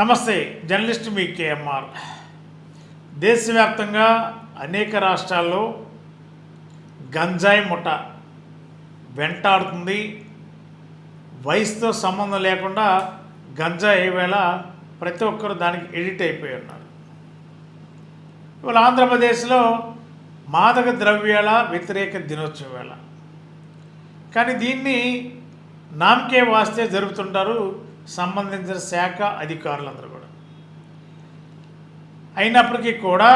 నమస్తే, జర్నలిస్ట్ మీ కేఎంఆర్. దేశవ్యాప్తంగా అనేక రాష్ట్రాల్లో గంజాయి ముఠ వెంటాడుతుంది. వయసుతో సంబంధం లేకుండా గంజాయి వేళ ప్రతి ఒక్కరు దానికి ఎడిట్ అయిపోయి ఉన్నారు. ఇవాళ ఆంధ్రప్రదేశ్లో మాదక ద్రవ్యాల వ్యతిరేక దినోత్సవం వేళ, కానీ దీన్ని నామకే వాస్తే జరుపుతుంటారు సంబంధించిన శాఖ అధికారులందరూ కూడా. అయినప్పటికీ కూడా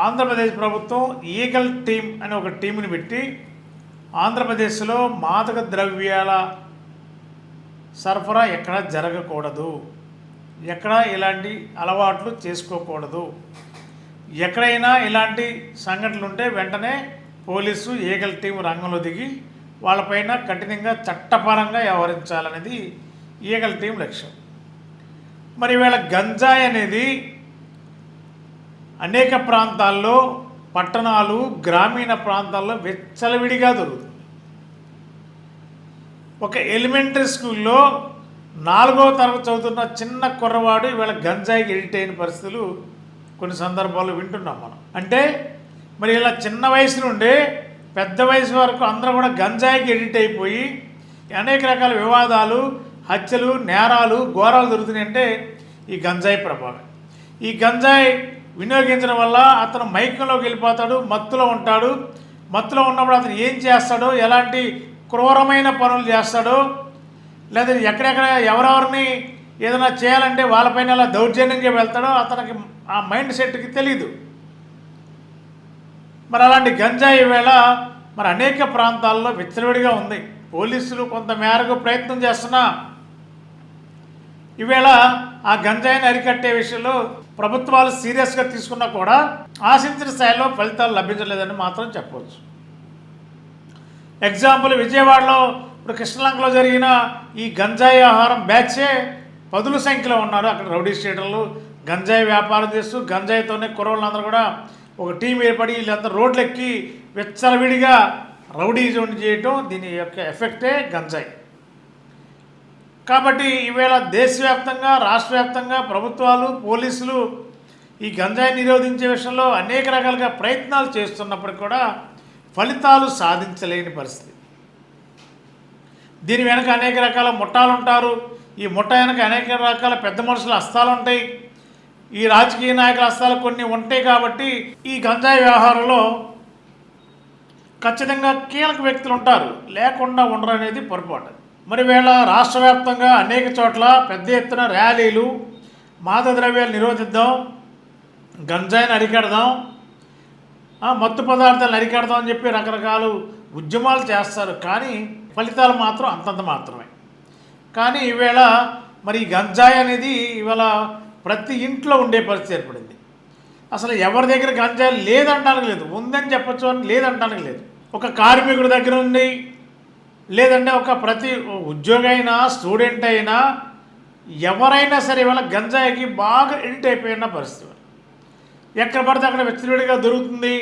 ఆంధ్రప్రదేశ్ ప్రభుత్వం ఈగల్ టీమ్ అనే ఒక టీంని పెట్టి ఆంధ్రప్రదేశ్లో మాదక ద్రవ్యాల సరఫరా ఎక్కడా జరగకూడదు, ఎక్కడ ఇలాంటి అలవాట్లు చేసుకోకూడదు, ఎక్కడైనా ఇలాంటి సంఘటనలు ఉంటే వెంటనే పోలీసు ఈగల్ టీం రంగంలో దిగి వాళ్ళపైన కఠినంగా చట్టపరంగా వ్యవహరించాలనేది ఈగల్ టీం లక్ష్యం. మరి ఈవేళ గంజాయి అనేది అనేక ప్రాంతాల్లో, పట్టణాలు, గ్రామీణ ప్రాంతాల్లో విచ్చలవిడిగా దొరుకుతుంది. ఒక ఎలిమెంటరీ స్కూల్లో 4వ తరగతి చదువుతున్న చిన్న కుర్రవాడు ఈవేళ గంజాయికి ఎడిట్ అయిన పరిస్థితులు కొన్ని సందర్భాల్లో వింటున్నాం మనం. అంటే మరి ఇలా చిన్న వయసు నుండి పెద్ద వయసు వరకు అందరూ కూడా గంజాయికి ఎడిట్ అయిపోయి అనేక రకాల వివాదాలు, హత్యలు, నేరాలు, ఘోరాలు దొరుకుతున్నాయంటే ఈ గంజాయి ప్రభావం. ఈ గంజాయి వినియోగించడం వల్ల అతను మైకంలోకి వెళ్ళిపోతాడు, మత్తులో ఉంటాడు. మత్తులో ఉన్నప్పుడు అతను ఏం చేస్తాడో, ఎలాంటి క్రూరమైన పనులు చేస్తాడో, లేదా ఎక్కడెక్కడ ఎవరెవరిని ఏదైనా చేయాలంటే వాళ్ళపైన అలా దౌర్జన్యంగా వెళ్తాడో అతనికి ఆ మైండ్ సెట్కి తెలీదు. మరి అలాంటి గంజాయి వేళ మరి అనేక ప్రాంతాల్లో విచ్చలవిడిగా ఉంది. పోలీసులు కొంత మేరకు ప్రయత్నం చేస్తున్నా ఈవేళ ఆ గంజాయిని అరికట్టే విషయంలో ప్రభుత్వాలు సీరియస్గా తీసుకున్నా కూడా ఆశించిన స్థాయిలో ఫలితాలు లభించలేదని మాత్రం చెప్పవచ్చు. ఎగ్జాంపుల్, విజయవాడలో ఇప్పుడు కృష్ణలంకలో జరిగిన ఈ గంజాయి ఆహారం బ్యాచే పదుల సంఖ్యలో ఉన్నారు. అక్కడ రౌడీ స్టేటర్లు గంజాయి వ్యాపారం చేస్తూ గంజాయితోనే కుర్రోళ్ళందరూ కూడా ఒక టీం ఏర్పడి వీళ్ళంతా రోడ్లెక్కి విచ్చలవిడిగా రౌడీజం చేయటం, దీని యొక్క ఎఫెక్టే గంజాయి. కాబట్టి ఈవేళ దేశవ్యాప్తంగా, రాష్ట్ర వ్యాప్తంగా ప్రభుత్వాలు, పోలీసులు ఈ గంజాయి నిరోధించే విషయంలో అనేక రకాలుగా ప్రయత్నాలు చేస్తున్నప్పటికీ కూడా ఫలితాలు సాధించలేని పరిస్థితి. దీని వెనక అనేక రకాల ముఠాలు ఉంటారు. ఈ ముఠా వెనక అనేక రకాల పెద్ద మనుషుల హస్తాలు ఉంటాయి. ఈ రాజకీయ నాయకుల హస్తాలు కొన్ని ఉంటాయి. కాబట్టి ఈ గంజాయి వ్యవహారంలో ఖచ్చితంగా కీలక వ్యక్తులు ఉంటారు, లేకుండా ఉండరు అనేది పొరపాటు. మరి వేళ రాష్ట్ర వ్యాప్తంగా అనేక చోట్ల పెద్ద ఎత్తున ర్యాలీలు, మాదక ద్రవ్యాలు నిరోధిద్దాం, గంజాయిని అరికడదాం, మత్తు పదార్థాలను అరికడదాం అని చెప్పి రకరకాల ఉద్యమాలు చేస్తారు. కానీ ఫలితాలు మాత్రం అంతంత మాత్రమే. కానీ ఈవేళ మరి గంజాయి అనేది ఇవాళ ప్రతి ఇంట్లో ఉండే పరిస్థితి ఏర్పడింది. అసలు ఎవరి దగ్గర గంజాయి లేదంటానికి లేదు, ఉందని చెప్పచ్చు అని లేదంటానికి లేదు. ఒక కార్మికుడి దగ్గర ఉంది, లేదంటే ఒక ప్రతి ఉద్యోగి అయినా, స్టూడెంట్ అయినా, ఎవరైనా సరే ఇవాళ గంజాయికి బాగా ఎడిట్ అయిపోయిన పరిస్థితి. ఎక్కడ పడితే అక్కడ విచ్చలవిడిగా దొరుకుతుంది.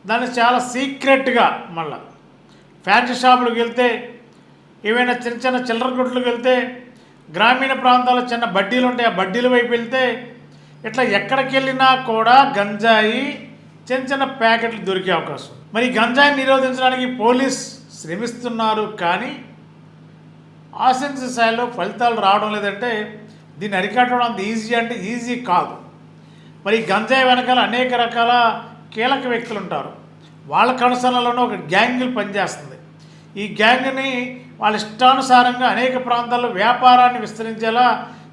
దాన్ని చాలా సీక్రెట్గా మళ్ళీ ఫ్యాన్సీ షాపులకు వెళ్తే, ఏవైనా చిన్న చిన్న చిల్లర కొట్లకు వెళ్తే, గ్రామీణ ప్రాంతాల్లో చిన్న బడ్డీలు ఉంటాయి, ఆ బడ్డీల వైపు వెళ్తే ఇట్లా ఎక్కడికి వెళ్ళినా కూడా గంజాయి చిన్న చిన్న ప్యాకెట్లు దొరికే అవకాశం. మరి గంజాయిని నిరోధించడానికి పోలీస్ శ్రమిస్తున్నారు, కానీ ఆశించిన స్థాయిలో ఫలితాలు రావడం లేదంటే దీన్ని అరికట్టడం అంత ఈజీ అంటే ఈజీ కాదు. మరి గంజాయి వెనకాల అనేక రకాల కీలక వ్యక్తులు ఉంటారు. వాళ్ళ కనుసరణలోనే ఒక గ్యాంగులు పనిచేస్తుంది. ఈ గ్యాంగ్ని వాళ్ళ ఇష్టానుసారంగా అనేక ప్రాంతాల్లో వ్యాపారాన్ని విస్తరించేలా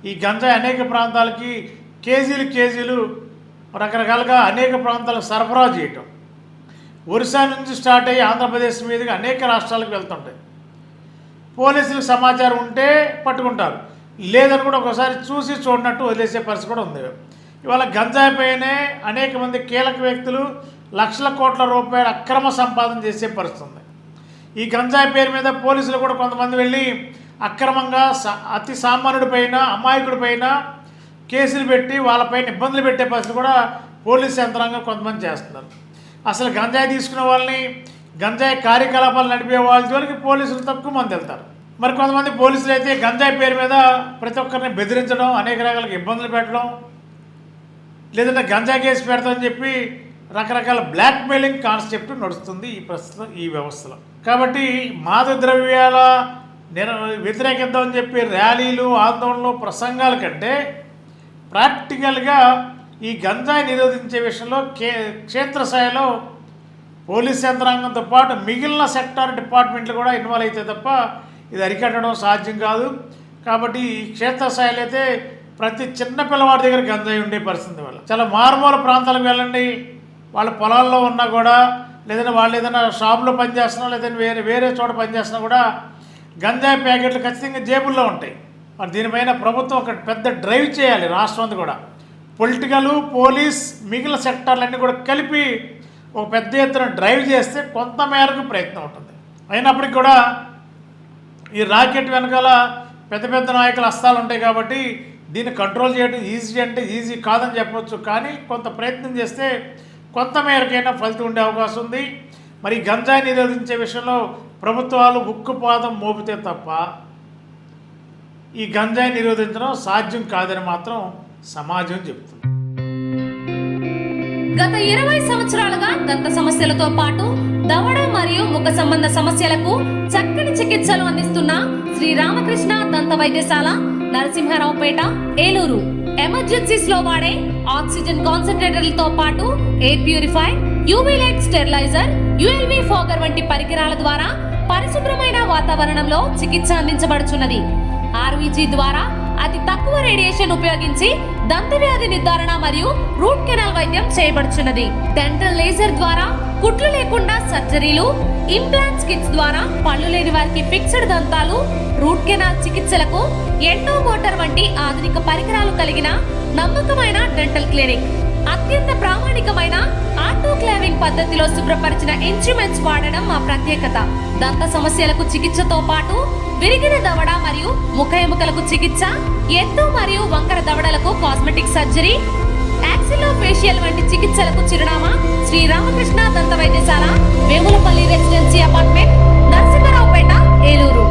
ఈ గంజాయి అనేక ప్రాంతాలకి కేజీలు రకరకాలుగా అనేక ప్రాంతాలకు సరఫరా చేయటం. ఒరిస్సా నుంచి స్టార్ట్ అయ్యి ఆంధ్రప్రదేశ్ మీదుగా అనేక రాష్ట్రాలకు వెళ్తుంటాయి. పోలీసులకు సమాచారం ఉంటే పట్టుకుంటారు, లేదని కూడా ఒకసారి చూసి చూడనట్టు వదిలేసే పరిస్థితి కూడా ఉంది. ఇవాళ గంజాయిపైనే అనేక మంది కీలక వ్యక్తులు లక్షల కోట్ల రూపాయల అక్రమ సంపాదన చేసే పరిస్థితి ఉంది. ఈ గంజాయి పేరు మీద పోలీసులు కూడా కొంతమంది వెళ్ళి అక్రమంగా అతి సామాన్యుడి పైన, అమాయకుడి పైన కేసులు పెట్టి వాళ్ళపైన ఇబ్బందులు పెట్టే పరిస్థితి కూడా పోలీసు యంత్రాంగం కొంతమంది చేస్తున్నారు. అసలు గంజాయి తీసుకునే వాళ్ళని, గంజాయి కార్యకలాపాలు నడిపే వాళ్ళ జోలికి పోలీసులు తక్కువ మంది వెళ్తారు. మరి కొంతమంది పోలీసులు అయితే గంజాయి పేరు మీద ప్రతి ఒక్కరిని బెదిరించడం, అనేక రకాల ఇబ్బందులు పెట్టడం, లేదంటే గంజాయి కేసు పెడతామని చెప్పి రకరకాల బ్లాక్మెయిలింగ్ కాన్సెప్ట్ నడుస్తుంది ఈ ప్రస్తుతం ఈ వ్యవస్థలో. కాబట్టి మాదక ద్రవ్యాల వ్యతిరేకిద్దామని చెప్పి ర్యాలీలు, ఆందోళనలు, ప్రసంగాల కంటే ప్రాక్టికల్గా ఈ గంజాయి నిరోధించే విషయంలో క్షేత్రస్థాయిలో పోలీస్ యంత్రాంగంతో పాటు మిగిలిన సెక్టార్ డిపార్ట్మెంట్లు కూడా ఇన్వాల్వ్ అయితే తప్ప ఇది అరికట్టడం సాధ్యం కాదు. కాబట్టి ఈ క్షేత్రస్థాయిలో అయితే ప్రతి చిన్న పిల్లవాడి దగ్గర గంజాయి ఉండే పరిస్థితి వల్ల చాలా మారుమూల ప్రాంతాలకు వెళ్ళండి, వాళ్ళ పొలాల్లో ఉన్నా కూడా, లేదంటే వాళ్ళు ఏదైనా షాపులో పనిచేస్తున్నా, లేదంటే వేరే చోట పనిచేస్తున్నా కూడా గంజాయి ప్యాకెట్లు ఖచ్చితంగా జేబుల్లో ఉంటాయి. మరి దీనిపైన ప్రభుత్వం ఒక పెద్ద డ్రైవ్ చేయాలి. రాష్ట్రం అంతా కూడా పొలిటికల్, పోలీస్, మిగిలిన సెక్టార్లన్నీ కూడా కలిపి ఒక పెద్ద ఎత్తున డ్రైవ్ చేస్తే కొంత మేరకు ప్రయత్నం ఉంటుంది. అయినప్పటికీ కూడా ఈ రాకెట్ వెనకాల పెద్ద పెద్ద నాయకుల హస్తాలు ఉంటాయి కాబట్టి దీన్ని కంట్రోల్ చేయడం ఈజీ అంటే ఈజీ కాదని చెప్పవచ్చు. కానీ కొంత ప్రయత్నం చేస్తే కొంత మేరకైనా ఫలితం ఉండే అవకాశం ఉంది. మరి గంజాయి నిరోధించే విషయంలో ప్రభుత్వాలు ఉక్కుపాదం మోపితే తప్ప ఈ గంజాయి నిరోధించడం సాధ్యం కాదని మాత్రం సమాజం చెబుతుంది. గత 20 సంవత్సరాలుగా దంత సమస్యలతో పాటు దవడ మరియు ముఖ సంబంధ సమస్యలకు చక్కని చికిత్సలు అందిస్తున్న శ్రీ రామకృష్ణ దంత వైద్యశాల, నరసింహారావుపేట, ఏలూరు. ఎమర్జెన్సీస్ లో వాడే ఆక్సిజన్ కాన్సంట్రేటర్లతో పాటు air purifier, UV light steriliser, ULV fogger వంటి పరికరాల ద్వారా పరిశుభ్రమైన వాతావరణంలో చికిత్స అందించబడుచున్నది. ఆర్వీజీ ద్వారా అతి తక్కువ రేడియేషన్ ఉపయోగించి దంత వ్యాధి నిర్ధారణ మరియు రూట్ కెనాల్ వైద్యం చేయబడుచున్నది. డెంటల్ లేజర్ ద్వారా కుట్లు లేకుండా సర్జరీలు, ఇంప్లాంట్స్ కిట్స్ ద్వారా పళ్ళు లేని వారికి ఫిక్స్డ్ దంతాలు, రూట్ కెనాల్ చికిత్సలకు ఎండో మోటార్ వంటి ఆధునిక పరికరాలు కలిగిన నమ్మకమైన డెంటల్ క్లినిక్. అత్యంత ప్రామాణికమైన ఆటోక్లేవింగ్ పద్ధతిలో శుభ్రపరిచిన ఇన్స్ట్రుమెంట్స్ వాడడం మా ప్రత్యేకత. దంత సమస్యలకు చికిత్సతో పాటు విరిగిన దవడ మరియు ముఖ ఎముకలకు చికిత్స, ఎత్తు మరియు వంకర దవడలకు కాస్మెటిక్ సర్జరీ, యాక్సిలోఫేషియల్ వంటి చికిత్సలకు చిరునామా శ్రీ రామకృష్ణ దంత వైద్యశాల, వేములపల్లి రెసిడెన్సీ అపార్ట్మెంట్, నరసింహారావుపేట, ఏలూరు.